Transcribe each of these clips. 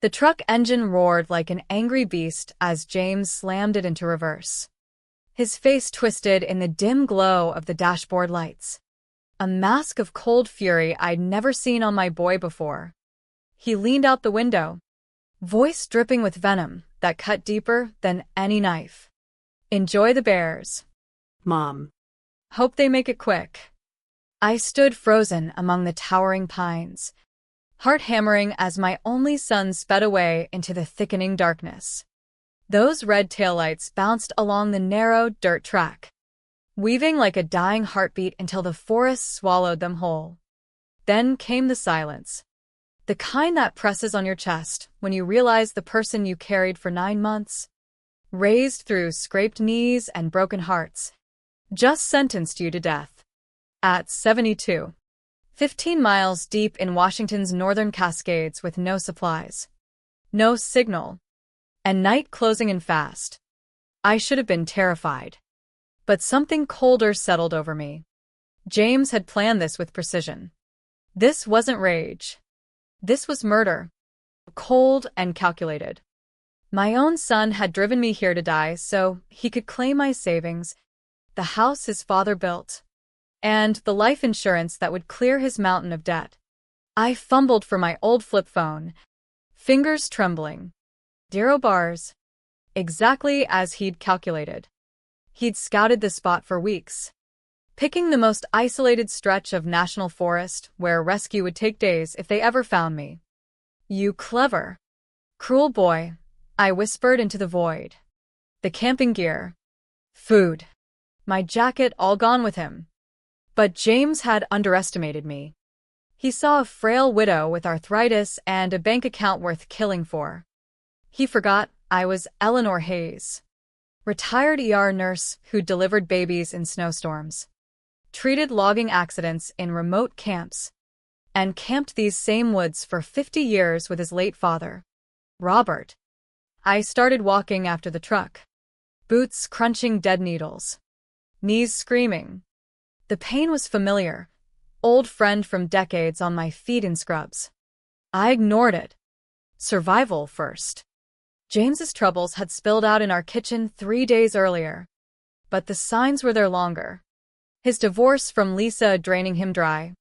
The truck engine roared like an angry beast as James slammed it into reverse. His face twisted in the dim glow of the dashboard lights. A mask of cold fury I'd never seen on my boy before. He leaned out the window, voice dripping with venom that cut deeper than any knife. "Enjoy the bears, Mom. hope they make it quick." I stood frozen among the towering pines, heart hammering as my only son sped away into the thickening darkness. Those red taillights bounced along the narrow dirt track, weaving like a dying heartbeat until the forest swallowed them whole. Then came the silence, the kind that presses on your chest when you realize the person you carried for 9 months, raised through scraped knees and broken hearts, just sentenced you to death. At 72. 15 miles deep in Washington's northern Cascades with no supplies, no signal, and night closing in fast. I should have been terrified. But something colder settled over me. James had planned this with precision. This wasn't rage. This was murder. Cold and calculated. My own son had driven me here to die so he could claim my savings, the house his father built, and the life insurance that would clear his mountain of debt. I fumbled for my old flip phone, fingers trembling. 0 bars. Exactly as he'd calculated. He'd scouted the spot for weeks, picking the most isolated stretch of national forest where rescue would take days if they ever found me. "You clever, cruel boy," I whispered into the void. The camping gear, food, my jacket all gone with him. But James had underestimated me. He saw a frail widow with arthritis and a bank account worth killing for. He forgot I was Eleanor Hayes, retired ER nurse who delivered babies in snowstorms, treated logging accidents in remote camps, and camped these same woods for 50 years with his late father, Robert. I started walking after the truck, boots crunching dead needles, knees screaming. The pain was familiar, old friend from decades on my feet in scrubs. I ignored it. Survival first. James's troubles had spilled out in our kitchen 3 days earlier, but the signs were there longer. His divorce from Lisa draining him dry,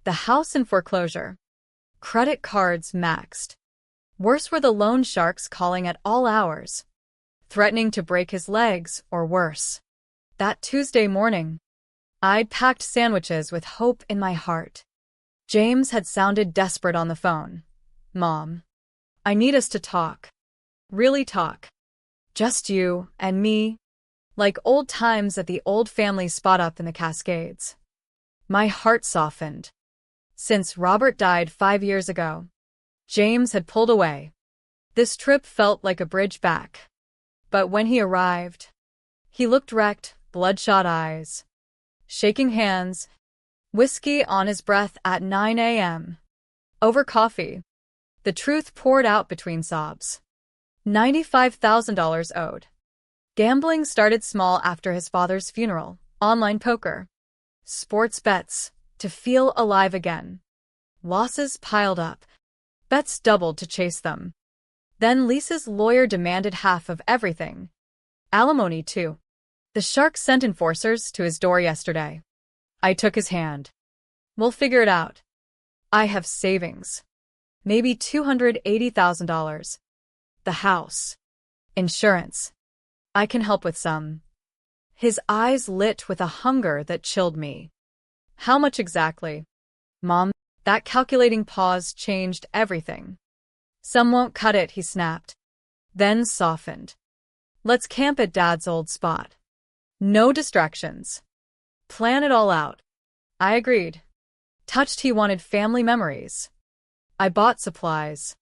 the house in foreclosure, credit cards maxed. Worse were the loan sharks calling at all hours, threatening to break his legs or worse. That Tuesday morning, I'd packed sandwiches with hope in my heart. James had sounded desperate on the phone. "Mom, I need us to talk. Really talk. Just you and me. Like old times at the old family spot up in the Cascades." My heart softened. Since Robert died 5 years ago, James had pulled away. This trip felt like a bridge back. But when he arrived, he looked wrecked, bloodshot eyes, shaking hands, whiskey on his breath at 9 a.m. Over coffee. The truth poured out between sobs. $95,000 owed. Gambling started small after his father's funeral, online poker, sports bets, to feel alive again. Losses piled up. Bets doubled to chase them. Then Lisa's lawyer demanded half of everything. Alimony too. The shark sent enforcers to his door yesterday. I took his hand. "We'll figure it out. I have savings. Maybe $280,000. The house. Insurance. I can help with some." His eyes lit with a hunger that chilled me. "How much exactly?" "Mom." That calculating pause changed everything. "Some won't cut it," he snapped. Then softened. "Let's camp at Dad's old spot. No distractions. Plan it all out." I agreed. Touched he wanted family memories. I bought supplies.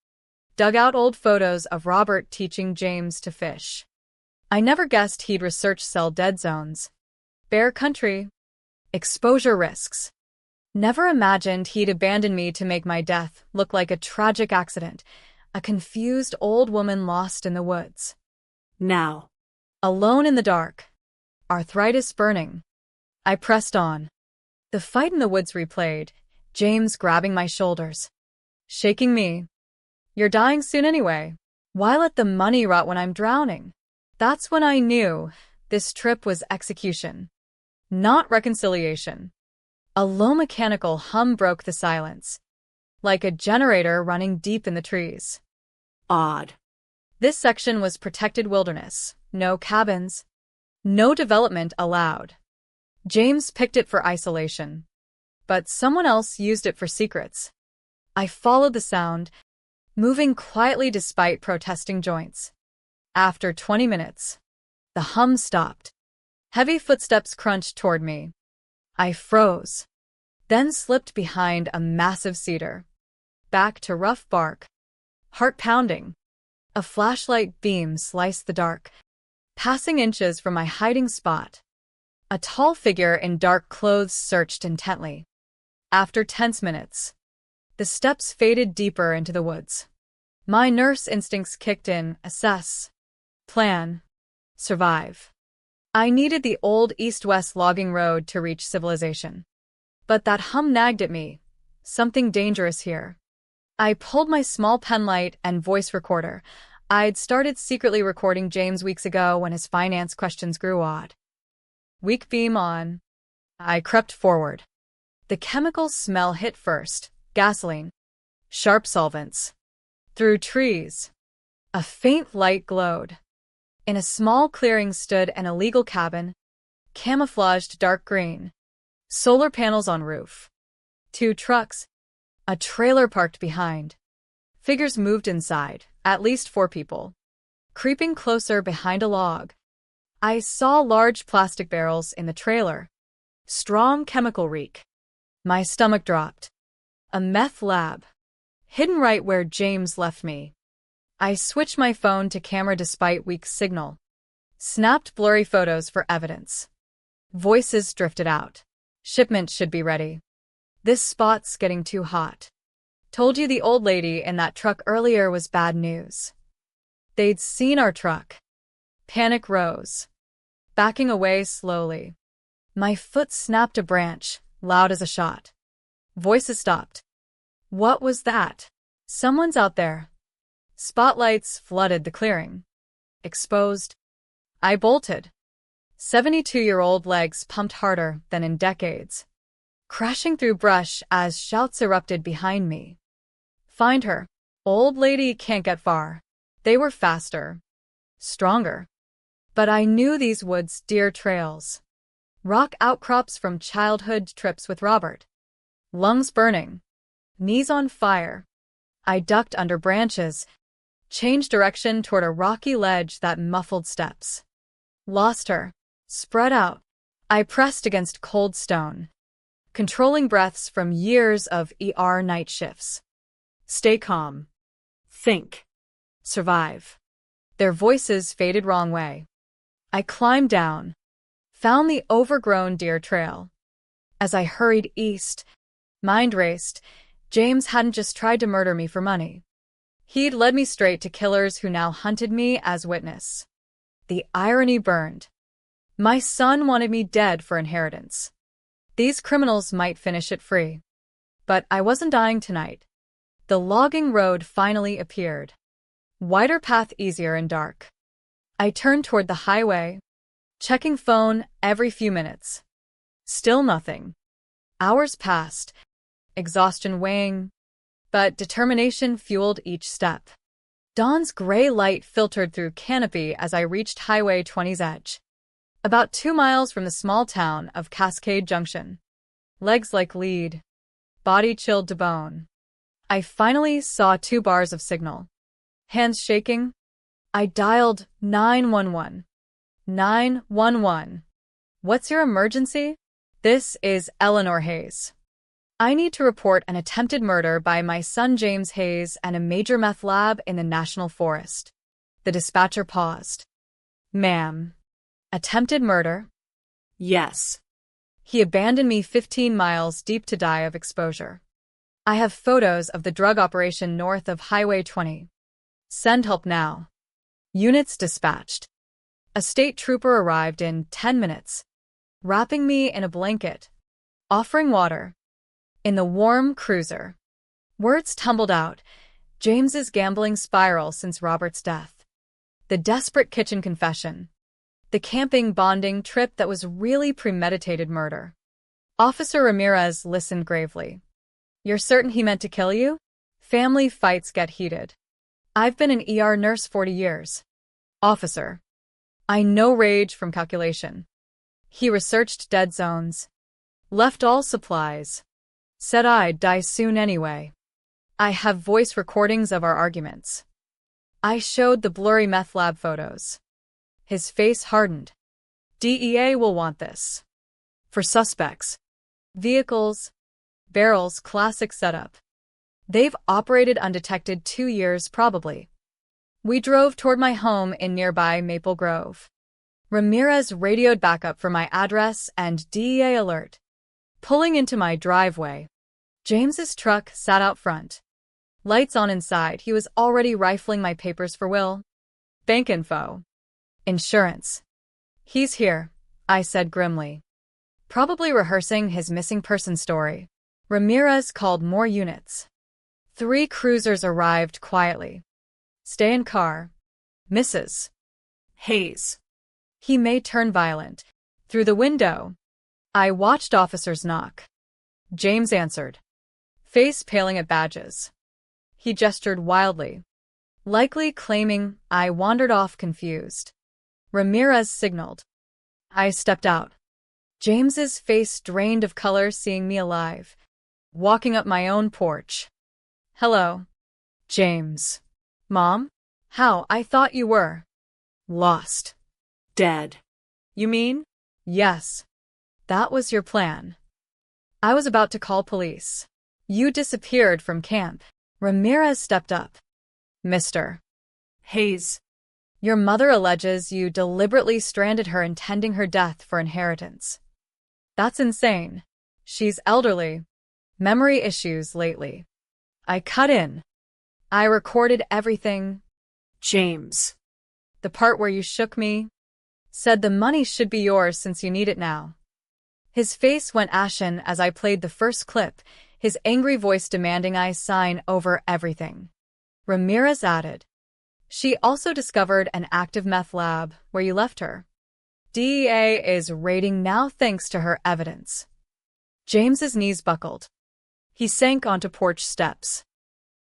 Dug out old photos of Robert teaching James to fish. I never guessed he'd research cell dead zones, bear country, exposure risks. Never imagined he'd abandon me to make my death look like a tragic accident, a confused old woman lost in the woods. Now. Alone in the dark, arthritis burning. I pressed on. The fight in the woods replayed, James grabbing my shoulders, shaking me. You're dying soon anyway. Why let the money rot when I'm drowning? That's when I knew this trip was execution, not reconciliation. A low mechanical hum broke the silence, like a generator running deep in the trees. Odd. This section was protected wilderness. No cabins. No development allowed. James picked it for isolation, but someone else used it for secrets. I followed the sound, moving quietly despite protesting joints. After 20 minutes, the hum stopped. Heavy footsteps crunched toward me. I froze, then slipped behind a massive cedar. Back to rough bark. Heart pounding. A flashlight beam sliced the dark, passing inches from my hiding spot. A tall figure in dark clothes searched intently. After tense minutes, the steps faded deeper into the woods. My nurse instincts kicked in: assess, plan, survive. I needed the old east-west logging road to reach civilization. But that hum nagged at me. Something dangerous here. I pulled my small penlight and voice recorder. I'd started secretly recording James weeks ago when his finance questions grew odd. Weak beam on. I crept forward. The chemical smell hit first. Gasoline. Sharp solvents. Through trees, a faint light glowed. In a small clearing stood an illegal cabin, camouflaged dark green. Solar panels on roof. 2 trucks. A trailer parked behind. Figures moved inside, at least 4 people. Creeping closer behind a log, I saw large plastic barrels in the trailer. Strong chemical reek. My stomach dropped. A meth lab. Hidden right where James left me. I switched my phone to camera despite weak signal. Snapped blurry photos for evidence. Voices drifted out. Shipment should be ready. This spot's getting too hot. Told you the old lady in that truck earlier was bad news. They'd seen our truck. Panic rose. Backing away slowly. My foot snapped a branch, loud as a shot. Voices stopped. What was that? Someone's out there. Spotlights flooded the clearing. Exposed. I bolted. 72-year-old legs pumped harder than in decades. Crashing through brush as shouts erupted behind me. Find her. Old lady can't get far. They were faster. Stronger. But I knew these woods, deer trails. Rock outcrops from childhood trips with Robert. Lungs burning. Knees on fire. I ducked under branches, changed direction toward a rocky ledge that muffled steps. Lost her. Spread out. I pressed against cold stone, controlling breaths from years of ER night shifts. Stay calm. Think. Survive. Their voices faded wrong way. I climbed down, found the overgrown deer trail. As I hurried east, mind raced. James hadn't just tried to murder me for money. He'd led me straight to killers who now hunted me as witness. The irony burned. My son wanted me dead for inheritance. These criminals might finish it free. But I wasn't dying tonight. The logging road finally appeared. Wider path, easier and dark. I turned toward the highway, checking phone every few minutes. Still nothing. Hours passed, exhaustion weighing, but determination fueled each step. Dawn's gray light filtered through canopy as I reached Highway 20's edge. About 2 miles from the small town of Cascade Junction. Legs like lead, body chilled to bone. I finally saw 2 bars of signal. Hands shaking, I dialed 911. 911. What's your emergency? This is Eleanor Hayes. I need to report an attempted murder by my son James Hayes and a major meth lab in the National Forest. The dispatcher paused. Ma'am. Attempted murder? Yes. He abandoned me 15 miles deep to die of exposure. I have photos of the drug operation north of Highway 20. Send help now. Units dispatched. A state trooper arrived in 10 minutes, wrapping me in a blanket, offering water. In the warm cruiser. Words tumbled out, James's gambling spiral since Robert's death. The desperate kitchen confession. The camping bonding trip that was really premeditated murder. Officer Ramirez listened gravely. You're certain he meant to kill you? Family fights get heated. I've been an ER nurse 40 years. Officer. I know rage from calculation. He researched dead zones. Left all supplies. Said I'd die soon anyway. I have voice recordings of our arguments. I showed the blurry meth lab photos. His face hardened. DEA will want this. For suspects. Vehicles. Barrels, classic setup. They've operated undetected 2 years probably. We drove toward my home in nearby Maple Grove. Ramirez radioed backup for my address and DEA alert. Pulling into my driveway. James's truck sat out front. Lights on inside, he was already rifling my papers for Will. Bank info. Insurance. He's here, I said grimly. Probably rehearsing his missing person story. Ramirez called more units. 3 cruisers arrived quietly. Stay in car. Mrs. Hayes. He may turn violent. Through the window. I watched officers knock. James answered. Face paling at badges. He gestured wildly. Likely claiming I wandered off confused. Ramirez signaled. I stepped out. James's face drained of color seeing me alive. Walking up my own porch. Hello. James. Mom? How? I thought you were. Lost. Dead. You mean? Yes. That was your plan. I was about to call police. You disappeared from camp. Ramirez stepped up. Mr. Hayes. Your mother alleges you deliberately stranded her intending her death for inheritance. That's insane. She's elderly. Memory issues lately. I cut in. I recorded everything. James. The part where you shook me. Said the money should be yours since you need it now. His face went ashen as I played the first clip, his angry voice demanding I sign over everything. Ramirez added. She also discovered an active meth lab where you left her. DEA is raiding now thanks to her evidence. James's knees buckled. He sank onto porch steps.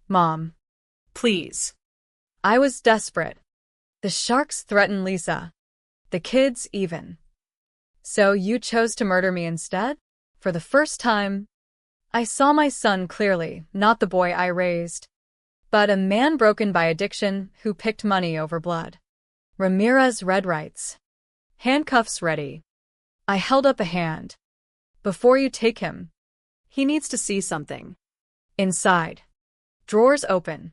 Mom. Please. I was desperate. The sharks threatened Lisa. The kids even. So you chose to murder me instead? For the first time, I saw my son clearly, not the boy I raised, but a man broken by addiction who picked money over blood. Ramirez read rights. Handcuffs ready. I held up a hand. Before you take him, he needs to see something. Inside. Drawers open.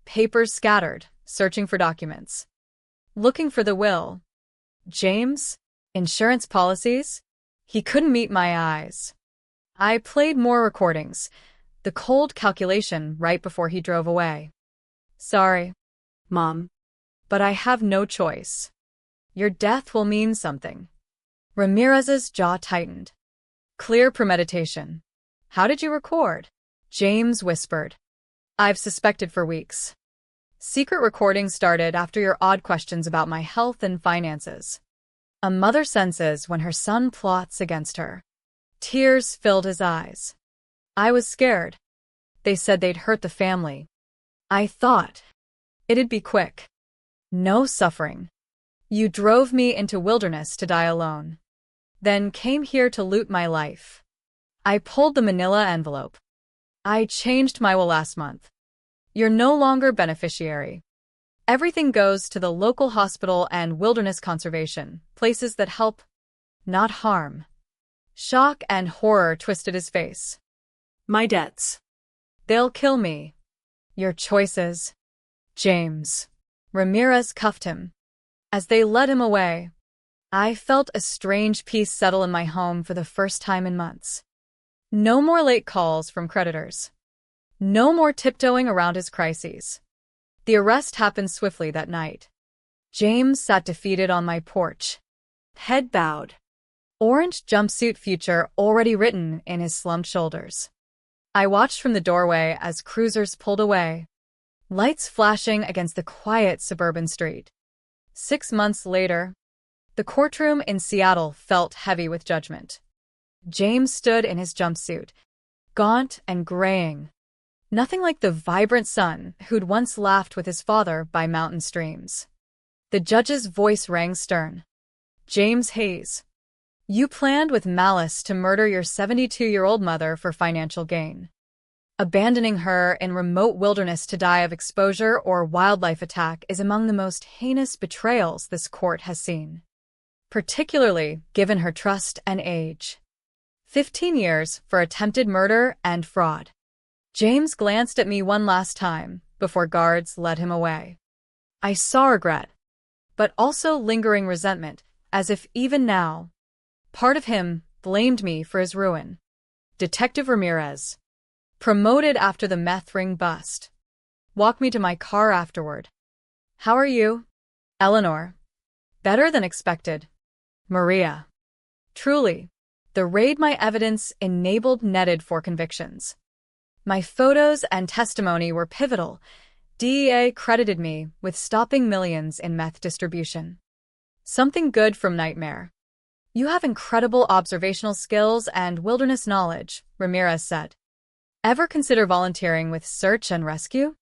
Papers scattered, searching for documents. Looking for the will. James? Insurance policies? He couldn't meet my eyes. I played more recordings, the cold calculation right before he drove away. Sorry, Mom. but I have no choice. Your death will mean something. Ramirez's jaw tightened. Clear premeditation. How did you record? James whispered. I've suspected for weeks. Secret recording started after your odd questions about my health and finances. A mother senses when her son plots against her. Tears filled his eyes. I was scared. They said they'd hurt the family. I thought it'd be quick. No suffering. You drove me into wilderness to die alone. Then came here to loot my life. I pulled the manila envelope. I changed my will last month. You're no longer beneficiary. Everything goes to the local hospital and wilderness conservation, places that help, not harm. Shock and horror twisted his face. My debts. They'll kill me. Your choices. James. Ramirez cuffed him. As they led him away, I felt a strange peace settle in my home for the first time in months. No more late calls from creditors. No more tiptoeing around his crises. The arrest happened swiftly that night. James sat defeated on my porch. Head bowed. Orange jumpsuit future already written in his slumped shoulders. I watched from the doorway as cruisers pulled away. lights flashing against the quiet suburban street. 6 months later, the courtroom in Seattle felt heavy with judgment. James stood in his jumpsuit, gaunt and graying. Nothing like the vibrant son who'd once laughed with his father by mountain streams. The judge's voice rang stern. "James Hayes, you planned with malice to murder your 72-year-old mother for financial gain. Abandoning her in remote wilderness to die of exposure or wildlife attack is among the most heinous betrayals this court has seen, particularly given her trust and age. 15 years for attempted murder and fraud." James glanced at me one last time before guards led him away. I saw regret, but also lingering resentment, as if even now, part of him blamed me for his ruin. Detective Ramirez, promoted after the meth ring bust, walked me to my car afterward. "How are you, Eleanor?" "Better than expected, Maria." Truly, the raid my evidence enabled netted for convictions. My photos and testimony were pivotal. DEA credited me with stopping millions in meth distribution. "Something good from Nightmare. You have incredible observational skills and wilderness knowledge," Ramirez said. "Ever consider volunteering with Search and Rescue?"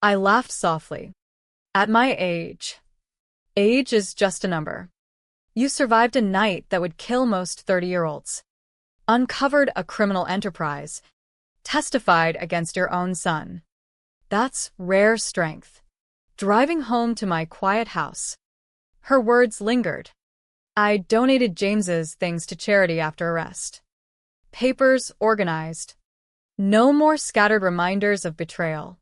I laughed softly. "At my age is just a number. You survived a night that would kill most 30-year-olds. Uncovered a criminal enterprise. Testified against your own son. That's rare strength." Driving home to my quiet house, her words lingered. "I donated James's things to charity after arrest. Papers organized. No more scattered reminders of betrayal."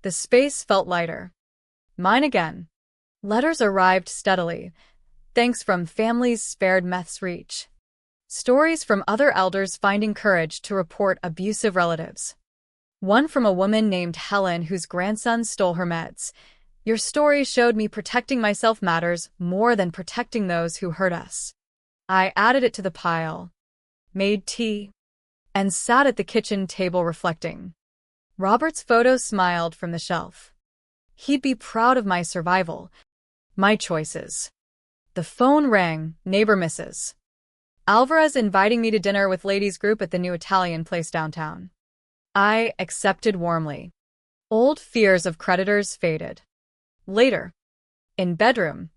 The space felt lighter. Mine again. Letters arrived steadily, thanks from families spared meth's reach. Stories from other elders finding courage to report abusive relatives. One from a woman named Helen whose grandson stole her meds. "Your story showed me protecting myself matters more than protecting those who hurt us." I added it to the pile, made tea, and sat at the kitchen table reflecting. Robert's photo smiled from the shelf. He'd be proud of my survival, my choices. The phone rang, neighbor Mrs. Alvarez inviting me to dinner with ladies' group at the new Italian place downtown. I accepted warmly. Old fears of creditors faded. Later, in bedroom,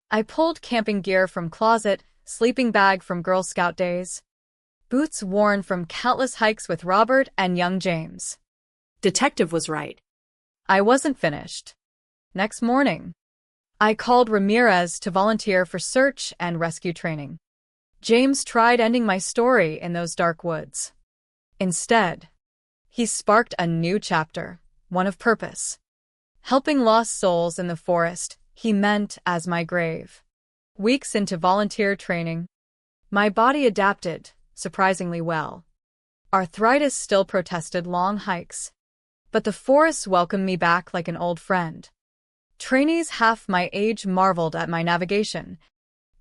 I pulled camping gear from closet, sleeping bag from Girl Scout days, boots worn from countless hikes with Robert and young James. Detective was right. I wasn't finished. Next morning, I called Ramirez to volunteer for search and rescue training. James tried ending my story in those dark woods. Instead, he sparked a new chapter, one of purpose. Helping lost souls in the forest, he meant as my grave. Weeks into volunteer training, my body adapted surprisingly well. Arthritis still protested long hikes, but the forests welcomed me back like an old friend. Trainees half my age marveled at my navigation,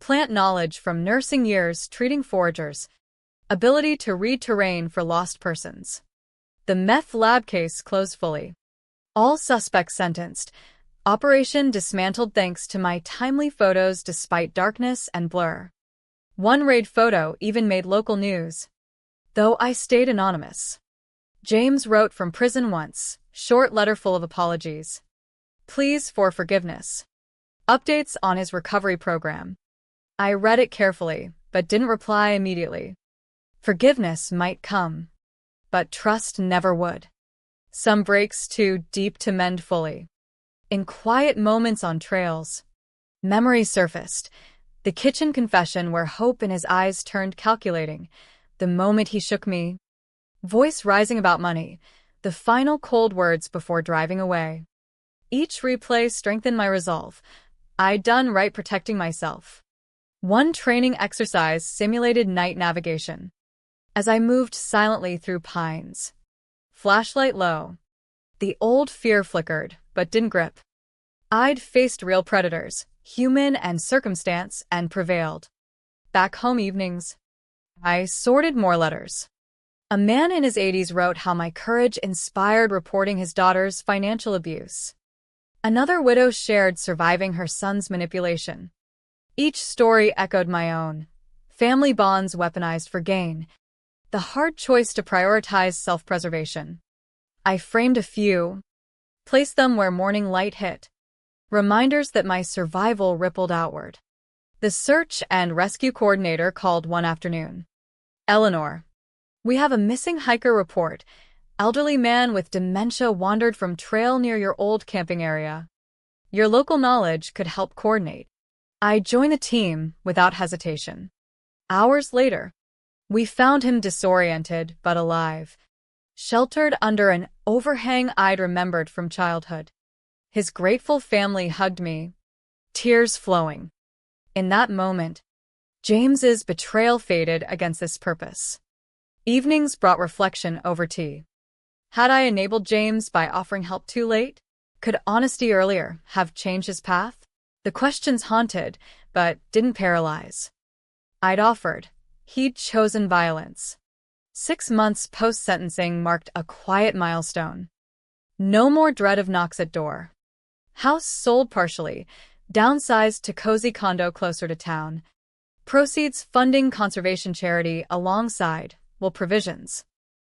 plant knowledge from nursing years treating foragers, ability to read terrain for lost persons. The meth lab case closed fully. All suspects sentenced. Operation dismantled thanks to my timely photos despite darkness and blur. One raid photo even made local news, though I stayed anonymous. James wrote from prison once, short letter full of apologies. Pleas for forgiveness. Updates on his recovery program. I read it carefully, but didn't reply immediately. Forgiveness might come, but trust never would. Some breaks too deep to mend fully. In quiet moments on trails, memory surfaced. The kitchen confession where hope in his eyes turned calculating. The moment he shook me, voice rising about money. The final cold words before driving away. Each replay strengthened my resolve. I'd done right protecting myself. One training exercise simulated night navigation. As I moved silently through pines, flashlight low, the old fear flickered, but didn't grip. I'd faced real predators, human and circumstance, and prevailed. Back home evenings, I sorted more letters. A man in his 80s wrote how my courage inspired reporting his daughter's financial abuse. Another widow shared surviving her son's manipulation. Each story echoed my own. Family bonds weaponized for gain. The hard choice to prioritize self-preservation. I framed a few, placed them where morning light hit. Reminders that my survival rippled outward. The search and rescue coordinator called one afternoon. Eleanor. We have a missing hiker report. Elderly man with dementia wandered from trail near your old camping area. Your local knowledge could help coordinate. I joined the team without hesitation. Hours later, we found him disoriented but alive, sheltered under an overhang I'd remembered from childhood. His grateful family hugged me, tears flowing. In that moment, James's betrayal faded against this purpose. Evenings brought reflection over tea. Had I enabled James by offering help too late? Could honesty earlier have changed his path? The questions haunted, but didn't paralyze. I'd offered. He'd chosen violence. 6 months post-sentencing marked a quiet milestone. No more dread of knocks at door. House sold partially, downsized to cozy condo closer to town. Proceeds funding conservation charity alongside, well, provisions.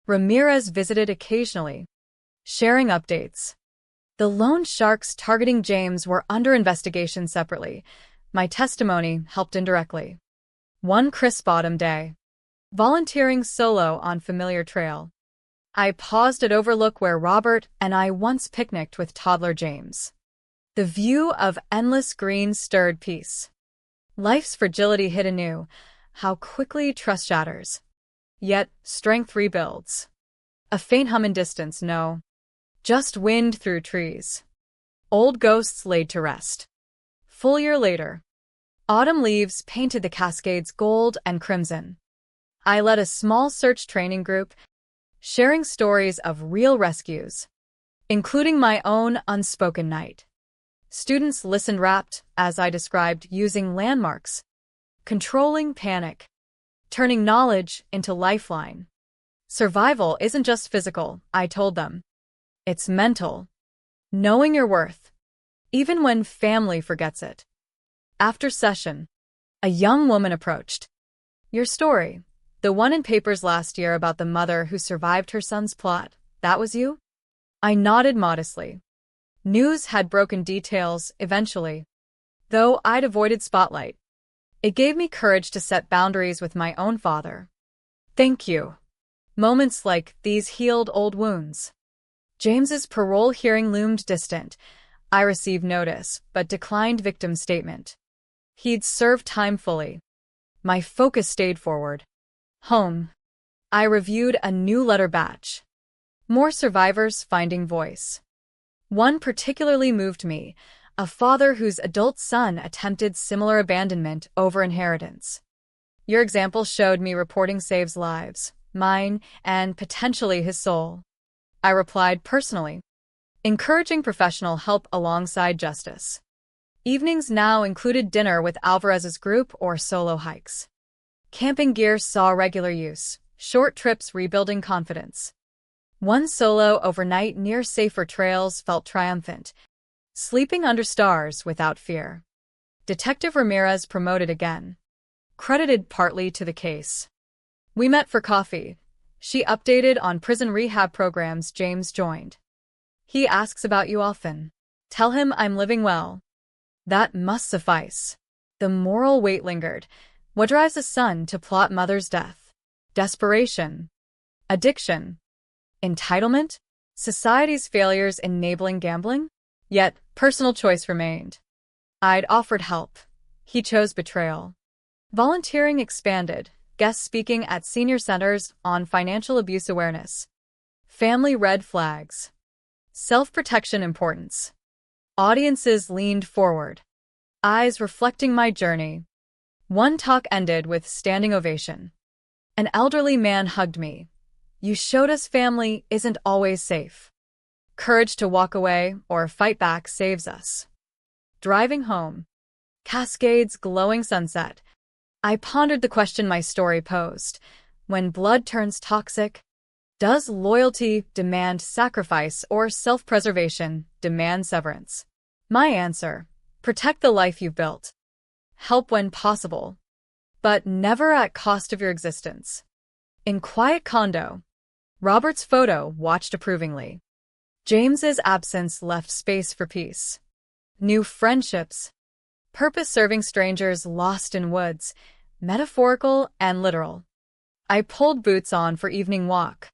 Ramirez visited occasionally, sharing updates. The loan sharks targeting James were under investigation separately. My testimony helped indirectly. One crisp autumn day, volunteering solo on familiar trail, I paused at Overlook where Robert and I once picnicked with toddler James. The view of endless green stirred peace. Life's fragility hit anew, how quickly trust shatters. Yet strength rebuilds. A faint hum in distance, no. Just wind through trees. Old ghosts laid to rest. Full year later, autumn leaves painted the Cascades gold and crimson. I led a small search training group, sharing stories of real rescues, including my own unspoken night. Students listened rapt as I described using landmarks, controlling panic, turning knowledge into lifeline. Survival isn't just physical, I told them. It's mental. Knowing your worth, even when family forgets it. After session, a young woman approached. Your story, the one in papers last year about the mother who survived her son's plot, that was you? I nodded modestly. News had broken details eventually, though I'd avoided spotlight. It gave me courage to set boundaries with my own father. Thank you. Moments like these healed old wounds. James's parole hearing loomed distant. I received notice, but declined victim statement. He'd served time fully. My focus stayed forward. Home. I reviewed a new letter batch. More survivors finding voice. One particularly moved me, a father whose adult son attempted similar abandonment over inheritance. Your example showed me reporting saves lives, mine, and potentially his soul. I replied personally, encouraging professional help alongside justice. Evenings now included dinner with Alvarez's group or solo hikes. Camping gear saw regular use, short trips rebuilding confidence. One solo overnight near safer trails felt triumphant, sleeping under stars without fear. Detective Ramirez promoted again, credited partly to the case. We met for coffee. She updated on prison rehab programs James joined. He asks about you often. Tell him I'm living well. That must suffice. The moral weight lingered. What drives a son to plot mother's death? Desperation. Addiction. Entitlement? Society's failures enabling gambling? Yet, personal choice remained. I'd offered help. He chose betrayal. Volunteering expanded, guest speaking at senior centers on financial abuse awareness. Family red flags. Self-protection importance. Audiences leaned forward, eyes reflecting my journey. One talk ended with standing ovation. An elderly man hugged me. You showed us family isn't always safe. Courage to walk away or fight back saves us. Driving home. Cascades glowing sunset. I pondered the question my story posed. When blood turns toxic, does loyalty demand sacrifice or self-preservation demand severance? My answer: protect the life you've built. Help when possible, but never at cost of your existence. In quiet condo, Robert's photo watched approvingly. James's absence left space for peace. New friendships, purpose-serving strangers lost in woods, metaphorical and literal. I pulled boots on for evening walk.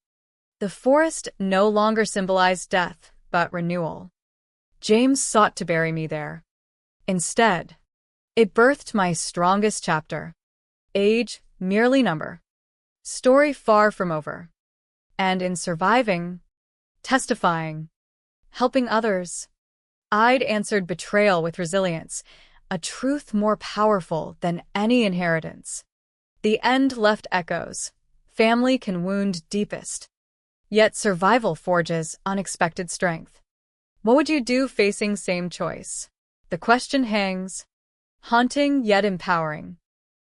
The forest no longer symbolized death, but renewal. James sought to bury me there. Instead, it birthed my strongest chapter. Age, merely number. Story far from over. And in surviving, testifying, helping others, I'd answered betrayal with resilience, a truth more powerful than any inheritance. The end left echoes. Family can wound deepest. Yet survival forges unexpected strength. What would you do facing same choice? The question hangs, haunting yet empowering.